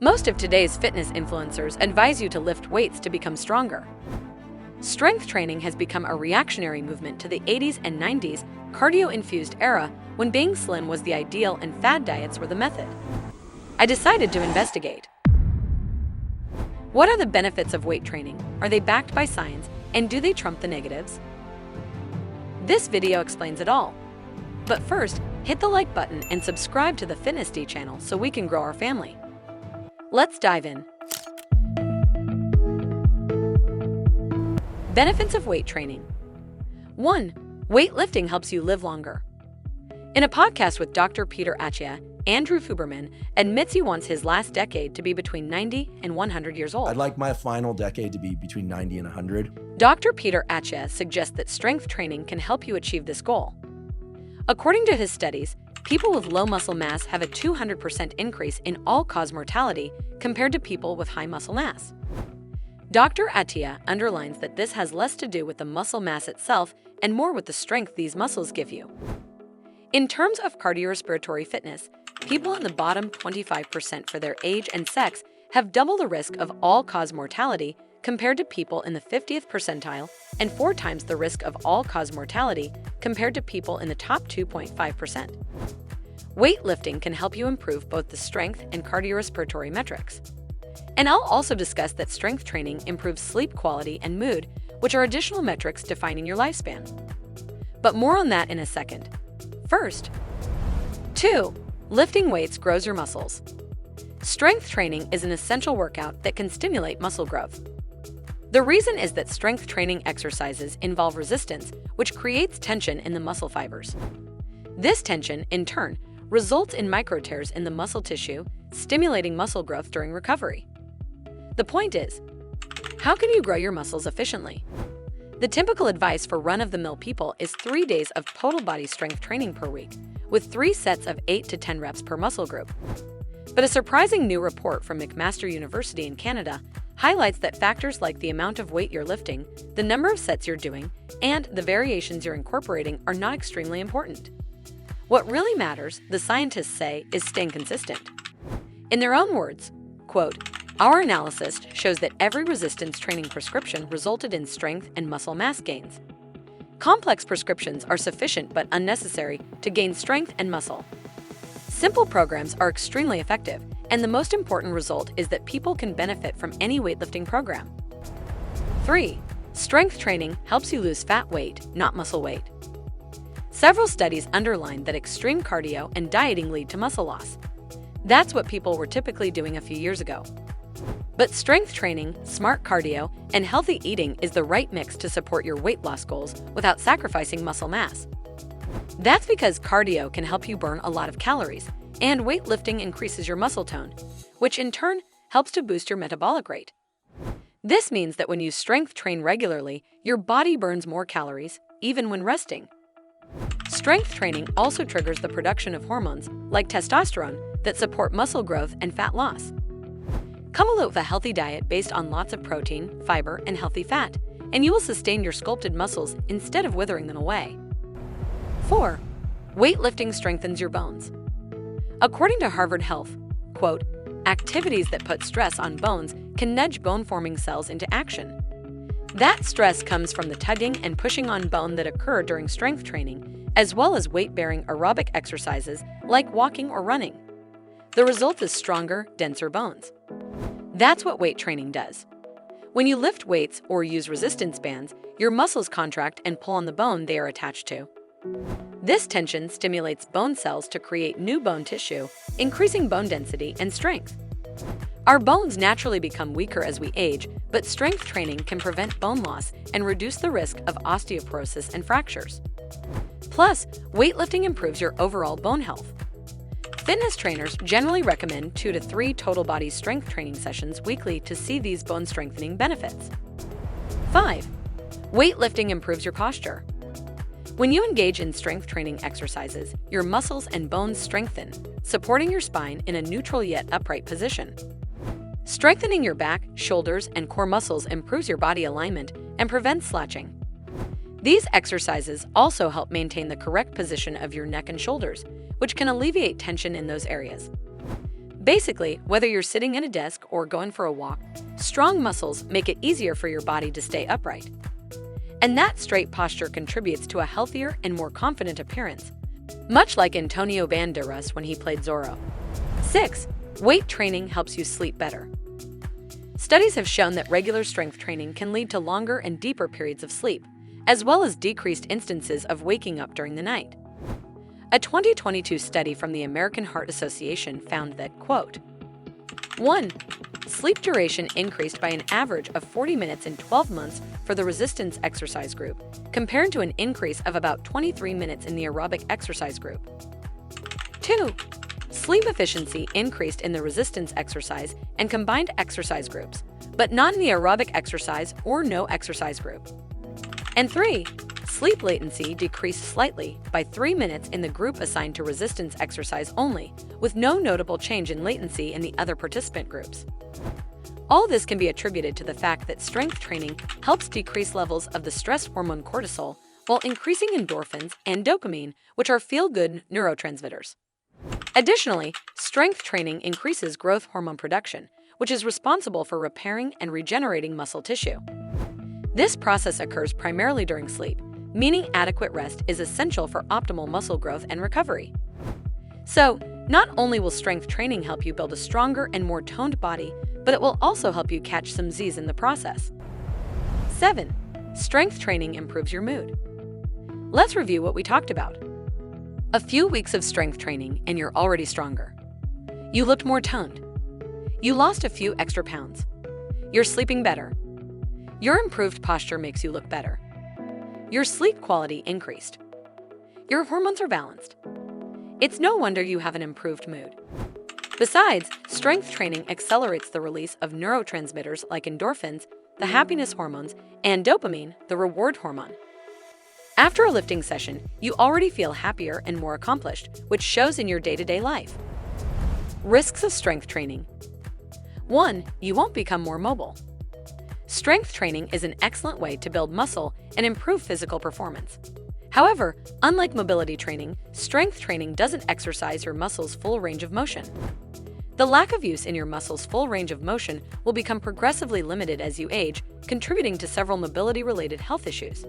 Most of today's fitness influencers advise you to lift weights to become stronger. Strength training has become a reactionary movement to the 80s and 90s cardio-infused era when being slim was the ideal and fad diets were the method. I decided to investigate. What are the benefits of weight training? Are they backed by science? And do they trump the negatives? This video explains it all. But first, hit the like button and subscribe to the Fitness D channel so we can grow our family. Let's dive in. Benefits of weight training. 1. Weightlifting helps you live longer. In a podcast with Dr. Peter Attia, Andrew Fuberman admits he wants his last decade to be between 90 and 100 years old. I'd like my final decade to be between 90 and 100. Dr. Peter Attia suggests that strength training can help you achieve this goal. According to his studies, people with low muscle mass have a 200% increase in all-cause mortality compared to people with high muscle mass. Dr. Attia underlines that this has less to do with the muscle mass itself and more with the strength these muscles give you. In terms of cardiorespiratory fitness, people in the bottom 25% for their age and sex have double the risk of all-cause mortality compared to people in the 50th percentile and 4 times the risk of all-cause mortality compared to people in the top 2.5%. Weightlifting can help you improve both the strength and cardiorespiratory metrics. And I'll also discuss that strength training improves sleep quality and mood, which are additional metrics defining your lifespan. But more on that in a second. First, 2. Lifting weights grows your muscles. Strength training is an essential workout that can stimulate muscle growth. The reason is that strength training exercises involve resistance, which creates tension in the muscle fibers. This tension, in turn, results in micro tears in the muscle tissue, stimulating muscle growth during recovery. The point is, how can you grow your muscles efficiently? The typical advice for run-of-the-mill people is 3 days of total body strength training per week, with 3 sets of 8 to 10 reps per muscle group. But a surprising new report from McMaster University in Canada highlights that factors like the amount of weight you're lifting, the number of sets you're doing, and the variations you're incorporating are not extremely important. What really matters, the scientists say, is staying consistent. In their own words, quote, "Our analysis shows that every resistance training prescription resulted in strength and muscle mass gains. Complex prescriptions are sufficient but unnecessary to gain strength and muscle. Simple programs are extremely effective, and the most important result is that people can benefit from any weightlifting program." 3. Strength training helps you lose fat weight, not muscle weight. Several studies underline that extreme cardio and dieting lead to muscle loss. That's what people were typically doing a few years ago. But strength training, smart cardio, and healthy eating is the right mix to support your weight loss goals without sacrificing muscle mass. That's because cardio can help you burn a lot of calories, and weightlifting increases your muscle tone, which in turn helps to boost your metabolic rate. This means that when you strength train regularly, your body burns more calories, even when resting. Strength training also triggers the production of hormones, like testosterone, that support muscle growth and fat loss. Couple it with a healthy diet based on lots of protein, fiber, and healthy fat, and you will sustain your sculpted muscles instead of withering them away. 4. Weightlifting strengthens your bones. According to Harvard Health, quote, "Activities that put stress on bones can nudge bone-forming cells into action. That stress comes from the tugging and pushing on bone that occur during strength training, as well as weight-bearing aerobic exercises like walking or running. The result is stronger, denser bones." That's what weight training does. When you lift weights or use resistance bands, your muscles contract and pull on the bone they are attached to. This tension stimulates bone cells to create new bone tissue, increasing bone density and strength. Our bones naturally become weaker as we age, but strength training can prevent bone loss and reduce the risk of osteoporosis and fractures. Plus, weightlifting improves your overall bone health. Fitness trainers generally recommend 2 to 3 total body strength training sessions weekly to see these bone strengthening benefits. 5. Weightlifting improves your posture. When you engage in strength training exercises, your muscles and bones strengthen, supporting your spine in a neutral yet upright position. Strengthening your back, shoulders, and core muscles improves your body alignment and prevents slouching. These exercises also help maintain the correct position of your neck and shoulders, which can alleviate tension in those areas. Basically, whether you're sitting at a desk or going for a walk, strong muscles make it easier for your body to stay upright. And that straight posture contributes to a healthier and more confident appearance, much like Antonio Banderas when he played Zorro. 6. Weight training helps you sleep better. Studies have shown that regular strength training can lead to longer and deeper periods of sleep, as well as decreased instances of waking up during the night. A 2022 study from the American Heart Association found that, quote, 1. Sleep duration increased by an average of 40 minutes in 12 months for the resistance exercise group, compared to an increase of about 23 minutes in the aerobic exercise group. 2. Sleep efficiency increased in the resistance exercise and combined exercise groups, but not in the aerobic exercise or no exercise group. And 3. Sleep latency decreased slightly by 3 minutes in the group assigned to resistance exercise only, with no notable change in latency in the other participant groups. All this can be attributed to the fact that strength training helps decrease levels of the stress hormone cortisol while increasing endorphins and dopamine, which are feel-good neurotransmitters. Additionally, strength training increases growth hormone production, which is responsible for repairing and regenerating muscle tissue. This process occurs primarily during sleep, meaning adequate rest is essential for optimal muscle growth and recovery. So, not only will strength training help you build a stronger and more toned body, but it will also help you catch some Z's in the process. 7. Strength training improves your mood. Let's review what we talked about. A few weeks of strength training and you're already stronger. You looked more toned. You lost a few extra pounds. You're sleeping better. Your improved posture makes you look better. Your sleep quality increased. Your hormones are balanced. It's no wonder you have an improved mood. Besides, strength training accelerates the release of neurotransmitters like endorphins, the happiness hormones, and dopamine, the reward hormone. After a lifting session, you already feel happier and more accomplished, which shows in your day-to-day life. Risks of strength training. 1. You won't become more mobile. Strength training is an excellent way to build muscle and improve physical performance. However, unlike mobility training, strength training doesn't exercise your muscles' full range of motion. The lack of use in your muscles' full range of motion will become progressively limited as you age, contributing to several mobility-related health issues.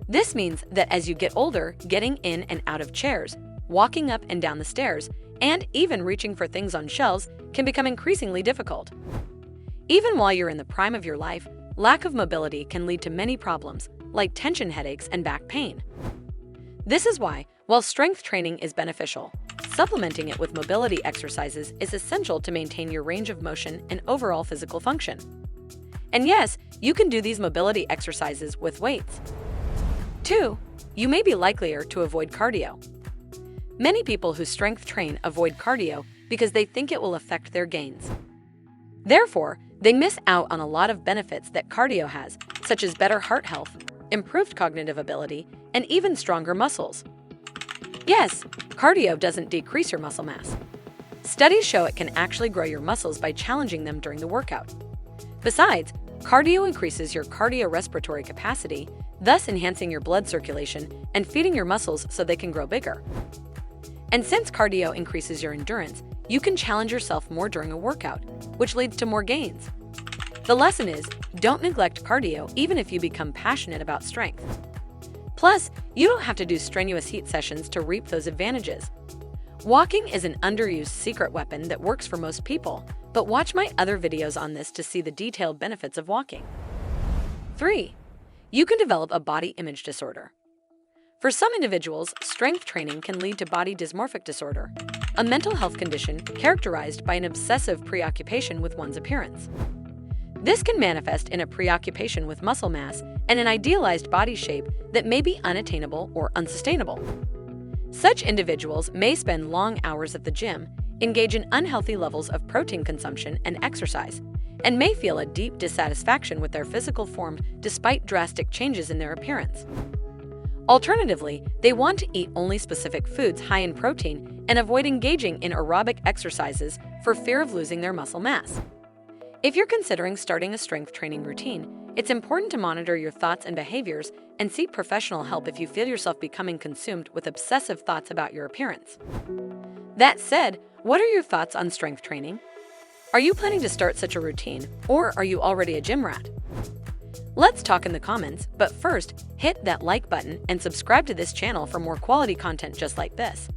This means that as you get older, getting in and out of chairs, walking up and down the stairs, and even reaching for things on shelves can become increasingly difficult. Even while you're in the prime of your life, lack of mobility can lead to many problems, like tension headaches and back pain. This is why, while strength training is beneficial, supplementing it with mobility exercises is essential to maintain your range of motion and overall physical function. And yes, you can do these mobility exercises with weights. 2. You may be likelier to avoid cardio. Many people who strength train avoid cardio because they think it will affect their gains. Therefore, they miss out on a lot of benefits that cardio has, such as better heart health, improved cognitive ability, and even stronger muscles. Yes, cardio doesn't decrease your muscle mass. Studies show it can actually grow your muscles by challenging them during the workout. Besides, cardio increases your cardiorespiratory capacity, thus enhancing your blood circulation and feeding your muscles so they can grow bigger. And since cardio increases your endurance, you can challenge yourself more during a workout, which leads to more gains. The lesson is, don't neglect cardio even if you become passionate about strength. Plus, you don't have to do strenuous heat sessions to reap those advantages. Walking is an underused secret weapon that works for most people, but watch my other videos on this to see the detailed benefits of walking. 3. You can develop a body image disorder. For some individuals, strength training can lead to body dysmorphic disorder, a mental health condition characterized by an obsessive preoccupation with one's appearance. This can manifest in a preoccupation with muscle mass and an idealized body shape that may be unattainable or unsustainable. Such individuals may spend long hours at the gym, engage in unhealthy levels of protein consumption and exercise, and may feel a deep dissatisfaction with their physical form despite drastic changes in their appearance. Alternatively, they want to eat only specific foods high in protein and avoid engaging in aerobic exercises for fear of losing their muscle mass. If you're considering starting a strength training routine, it's important to monitor your thoughts and behaviors and seek professional help if you feel yourself becoming consumed with obsessive thoughts about your appearance. That said, What are your thoughts on strength training? Are you planning to start such a routine, or are you already a gym rat? Let's talk in the comments, but first, hit that like button and subscribe to this channel for more quality content just like this.